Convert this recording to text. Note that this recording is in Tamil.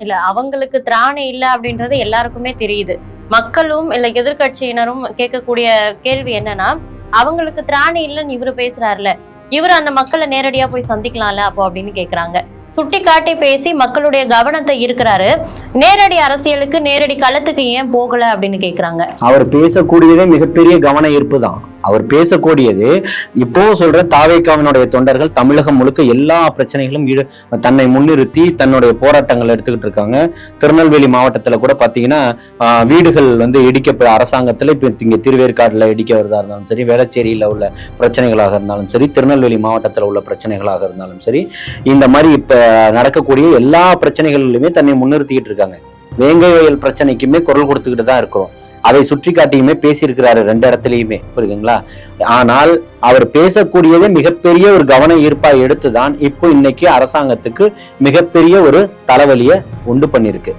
இல்ல அவங்களுக்கு திராணி இல்ல அப்படின்றது எல்லாருக்குமே தெரியுது. மக்களும் இல்ல எதிர்கட்சியினரும் கேட்கக்கூடிய கேள்வி என்னன்னா, அவங்களுக்கு திராணி இல்லைன்னு இவரு பேசுறாருல, இவரு அந்த மக்களை நேரடியா போய் சந்திக்கலாம்ல அப்போ அப்படின்னு கேக்குறாங்க. சுட்டி காட்டி பேசி மக்களுடைய கவனத்தை ஈர்க்கிறாரு, நேரடி அரசியலுக்கு நேரடி களத்துக்கு ஏன் போகல அப்படின்னு கேக்குறாங்க. அவர் பேசக்கூடியதே மிகப்பெரிய கவன ஈர்ப்பு தான். அவர் பேசக்கூடியது இப்போ சொல்ற தாவேக்காவினுடைய தொண்டர்கள் தமிழகம் முழுக்க எல்லா பிரச்சனைகளும் தன்னை முன்னிறுத்தி தன்னுடைய போராட்டங்கள் எடுத்துக்கிட்டு இருக்காங்க. திருநெல்வேலி மாவட்டத்துல கூட பாத்தீங்கன்னா வீடுகள் இடிக்க அரசாங்கத்துல இப்ப இங்க திருவேற்காடுல இடிக்க வருதா இருந்தாலும் சரி, வேளச்சேரியில உள்ள பிரச்சனைகளாக இருந்தாலும் சரி, திருநெல்வேலி மாவட்டத்துல உள்ள பிரச்சனைகளாக இருந்தாலும் சரி, இந்த மாதிரி இப்ப நடக்கக்கூடிய எல்லா பிரச்சனைகளிலுமே தன்னை முன்னிறுத்திக்கிட்டு இருக்காங்க. வேங்கை வயல் பிரச்சனைக்குமே குரல் கொடுத்துக்கிட்டு தான் இருக்கிறோம். அதை சுற்றி காட்டியுமே பேசியிருக்கிறாரு 2 இடத்துலயுமே, புரியுதுங்களா? ஆனால் அவர் பேசக்கூடியதே மிகப்பெரிய ஒரு கவன ஈர்ப்பா எடுத்துதான் இப்போ இன்னைக்கு அரசாங்கத்துக்கு மிகப்பெரிய ஒரு தலைவலியை உண்டு பண்ணிருக்கு.